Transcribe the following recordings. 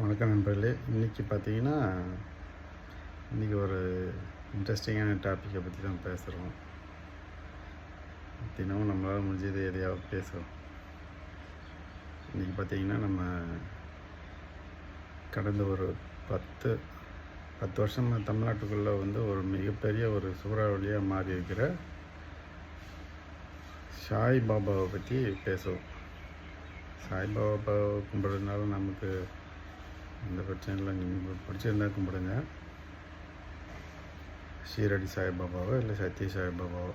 வணக்கம் நண்பர்களே. இன்றைக்கி பார்த்தீங்கன்னா, இன்றைக்கி ஒரு இன்ட்ரெஸ்டிங்கான டாப்பிக்கை பற்றி தான் பேசுகிறோம். தினமும் நம்மளால் முடிஞ்சது எதையாவது பேசுகிறோம். இன்றைக்கி பார்த்தீங்கன்னா, நம்ம கடந்த ஒரு 10 வருஷமாக தமிழ்நாட்டுக்குள்ளே ஒரு மிகப்பெரிய ஒரு சூறாவளியாக மாறி இருக்கிற சாய்பாபாவை பற்றி பேசுவோம். சாய்பாபாவை கும்பிட்றதுனால நமக்கு இந்த பிரச்சனையில் நீங்கள் பிடிச்சிருந்தா கும்பிடுங்க. ஷீரடி சாய்பாபாவோ இல்லை சத்ய சாய்பாபாவோ.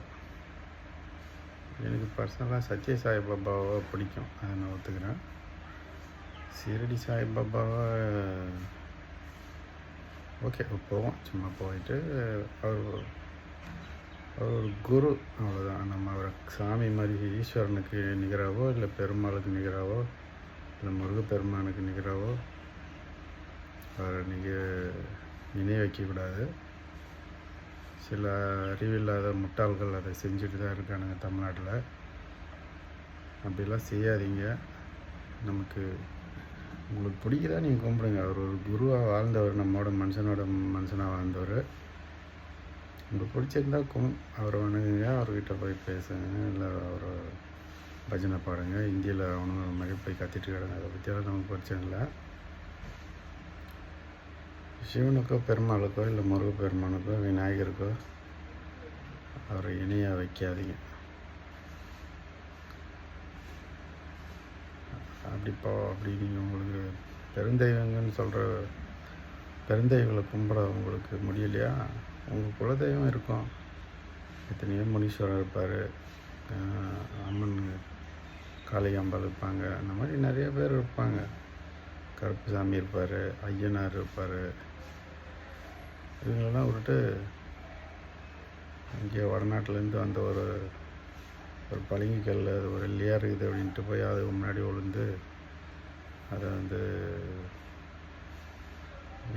எனக்கு பர்சனலாக சத்ய சாய்பாபாவை பிடிக்கும், அதை நான் ஒத்துக்கிறேன். ஷீரடி சாய்பாபாவை ஓகே போவோம், சும்மா போயிட்டு அவர் ஒரு குரு, அவ்வளோதான். நம்ம அவரை சாமி மாதிரி ஈஸ்வரனுக்கு நிகராவோ இல்லை பெருமாளுக்கு நிகராவோ இல்லை முருகப்பெருமானுக்கு நிகராவோ அவரை நினைவு வைக்கக்கூடாது. சில அறிவில்லாத முட்டாள்கள் அதை செஞ்சுட்டு தான் இருக்கானுங்க தமிழ்நாட்டில். அப்படிலாம் செய்யாதீங்க. உங்களுக்கு பிடிக்குதா நீங்கள் கும்பிடுங்க. அவர் ஒரு குருவாக வாழ்ந்தவர், நம்மளோட மனுஷனாக வாழ்ந்தவர். உங்களுக்கு பிடிச்சிருந்தா அவரை வணங்குங்க, அவர்கிட்ட போய் பேசுங்க, இல்லை அவரை பஜனை பாடுங்க. இந்தியில் அவனுங்க மாதிரி போய் கத்திட்டு கிடங்க. அதை பற்றியெல்லாம் நமக்கு பிரச்சனை இல்லை. சிவனுக்கோ பெருமாளுக்கோ இல்லை முருகப்பெருமானுக்கோ விநாயகருக்கோ அவரை இணையாக வைக்காதீங்க. அப்படி நீங்கள் உங்களுக்கு பெருந்தெய்வங்கன்னு சொல்கிற பெருந்தெய்வங்களை கும்பிட உங்களுக்கு முடியலையா? உங்கள் குலதெய்வம் இருக்கும். எத்தனையோ முனீஸ்வரர் இருப்பார், அம்மன் காளிகாம்பாள் இருப்பாங்க, அந்த மாதிரி நிறைய பேர் இருப்பாங்க. கருப்புசாமி இருப்பார், ஐயனார் இருப்பார். இவங்களெல்லாம் விட்டுட்டு இங்கே வடநாட்டிலேருந்து வந்த ஒரு பளிங்குக்கல், அது ஒரு இல்லையா இருக்குது அப்படின்ட்டு போய் அதுக்கு முன்னாடி விழுந்து அதை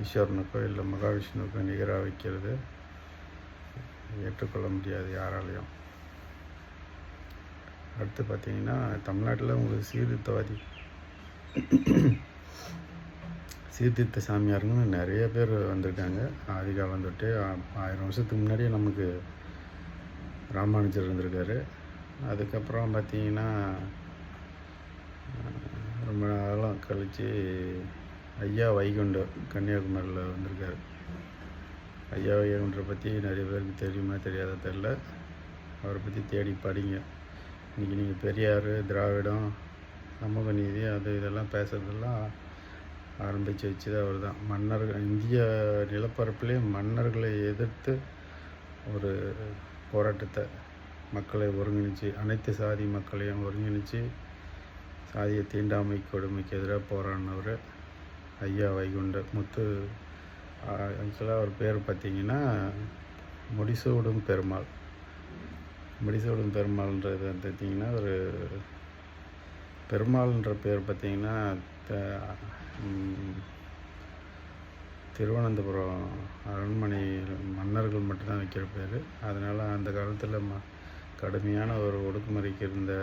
ஈஸ்வரனுக்கோ இல்லை மகாவிஷ்ணுக்கோ நிகராக வைக்கிறது ஏற்றுக்கொள்ள முடியாது யாராலையும். அடுத்து பார்த்தீங்கன்னா, தமிழ்நாட்டில் உங்களுக்கு சீர்திருத்த சாமியாருங்கன்னு நிறைய பேர் வந்திருக்காங்க. ஆதி காலம் தொட்டு 1000 வருஷத்துக்கு முன்னாடியே நமக்கு ராமானுஜர் இருந்திருக்காரு. அதுக்கப்புறம் பார்த்திங்கன்னா, ரொம்ப நாளாக கழித்து ஐயா வைகுண்டர் கன்னியாகுமரியில் வந்திருக்காரு. ஐயா வைகுண்டரை பற்றி நிறைய பேருக்கு தெரியுமா தெரியாத தெரில. அவரை பற்றி தேடி படிங்க. இன்றைக்கி நீங்கள் பெரியார், திராவிடம், சமூக நீதி, இதெல்லாம் பேசுகிறதெல்லாம் ஆரம்பித்து வச்சது அவர் தான். இந்திய நிலப்பரப்பிலே மன்னர்களை எதிர்த்து ஒரு போராட்டத்தை மக்களை ஒருங்கிணைச்சு, அனைத்து சாதி மக்களையும் ஒருங்கிணைச்சு சாதிய தீண்டாமை கொடுமைக்கு எதிராக போராடினவர் ஐயா வைகுண்டர். ஆக்சுவலாக அவர் பேர் பார்த்திங்கன்னா முடிசூடும் பெருமாள். முடிசூடும் பெருமாள்ன்றது பார்த்திங்கன்னா ஒரு பெருமாள்ன்ற பேர் பார்த்திங்கன்னா திருவனந்தபுரம் அரண்மனை மன்னர்கள் மட்டும்தான் வைக்கிற பேர். அதனால் அந்த காலத்தில் கடுமையான ஒரு ஒடுக்குமுறைக்கு இருந்த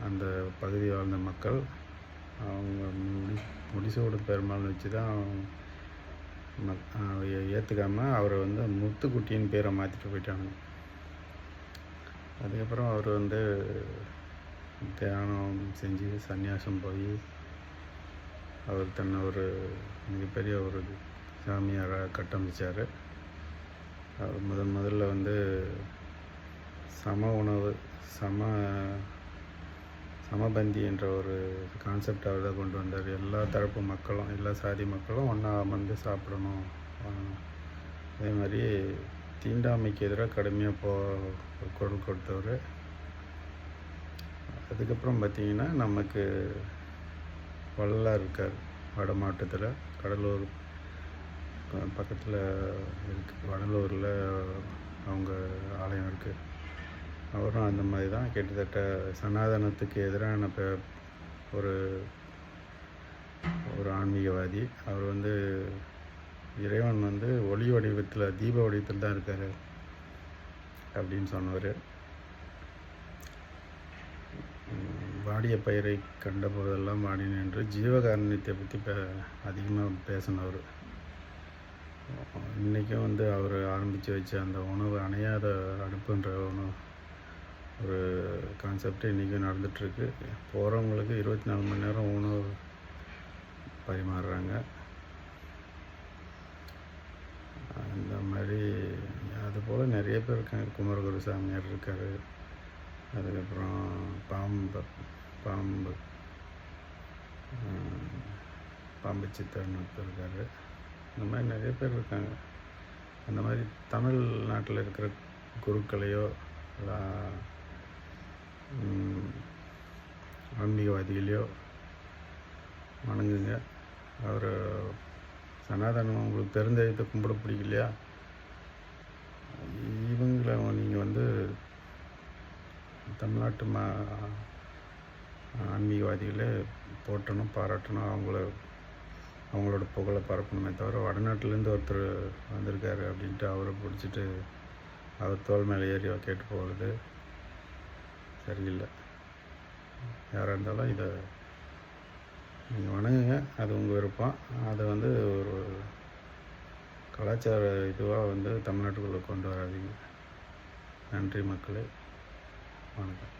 அந்த பகுதி வாழ்ந்த மக்கள் அவங்க முடிசூடும் பெருமாள்னு வச்சு தான் ஏற்றுக்காமல் அவரை முத்துக்குட்டின்னு பேரை மாற்றிட்டு போயிட்டாங்க. அதுக்கப்புறம் அவர் தியானம் செஞ்சு சந்நியாசம் போய் அவர் தன்னை ஒரு மிகப்பெரிய ஒரு சாமியாராக கட்டமைச்சார். அவர் முதல்ல சம உணவு சமபந்தி என்ற ஒரு கான்செப்ட் அவர் தான் கொண்டு வந்தார். எல்லா தரப்பு மக்களும், எல்லா சாதி மக்களும் ஒன்றா அமர்ந்து சாப்பிடணும். அதே மாதிரி தீண்டாமைக்கு எதிராக கடுமையாக குரல் கொடுத்தவர். அதுக்கப்புறம் பார்த்திங்கன்னா, நமக்கு வள்ளலார் இருக்கார் வட மாவட்டத்தில், கடலூர் பக்கத்தில் இருக்குது. வடலூரில் அவங்க ஆலயம் இருக்குது. அவரும் அந்த மாதிரி தான் கிட்டத்தட்ட சனாதனத்துக்கு எதிரான ஒரு ஆன்மீகவாதி. அவர் இறைவன் ஒளி வடிவத்தில், தீப வடிவத்தில் தான் இருக்கார் அப்படின்னு சொன்னவர். வாடிய பயிரை கண்ட போதெல்லாம் வாடி நின்று ஜீவகாருண்யத்தை பற்றி அதிகமாக பேசினவர். இன்றைக்கும் வந்து அவர் ஆரம்பித்து வச்ச அந்த உணவு அணையாத அடுப்புன்ற ஒரு கான்செப்ட் இன்றைக்கும் நடந்துகிட்ருக்கு. போகிறவங்களுக்கு 24 மணி நேரம் உணவு பரிமாறுறாங்க. அந்த மாதிரி அதுபோல் நிறைய பேர் இருக்காங்க. குமரகுரு சாமியார் இருக்கார். அதுக்கப்புறம் பாம்பு சித்தர்னு ஒருத்தர் இருக்கார். இந்த மாதிரி நிறைய பேர் இருக்காங்க. அந்த மாதிரி தமிழ்நாட்டில் இருக்கிற குருக்களையோ ஆன்மீகவாதிகளையோ வணங்குங்க. அவர் சனாதனம் உங்களுக்கு தெரிஞ்சதை கும்பிட பிடிக்கலையா, இவங்களை நீங்கள் வந்து தமிழ்நாட்டு ஆன்மீகவாதிகளே போற்றணும், பாராட்டணும், அவங்களோட புகழை பரப்பணுமே தவிர வடநாட்டிலேருந்து ஒருத்தர் வந்திருக்காரு அப்படின்ட்டு அவரை பிடிச்சிட்டு அவர் தோல் மேலே ஏறி கேட்டு போகிறது சரியில்லை. யாராக இருந்தாலும் இதை நீங்கள் வணங்குங்க. அது உங்கள் விருப்பம். அதை வந்து ஒரு கலாச்சார இதுவாக வந்து தமிழ்நாட்டுக்குள்ளே கொண்டு வராதீங்க. நன்றி மக்களே, வணக்கம்.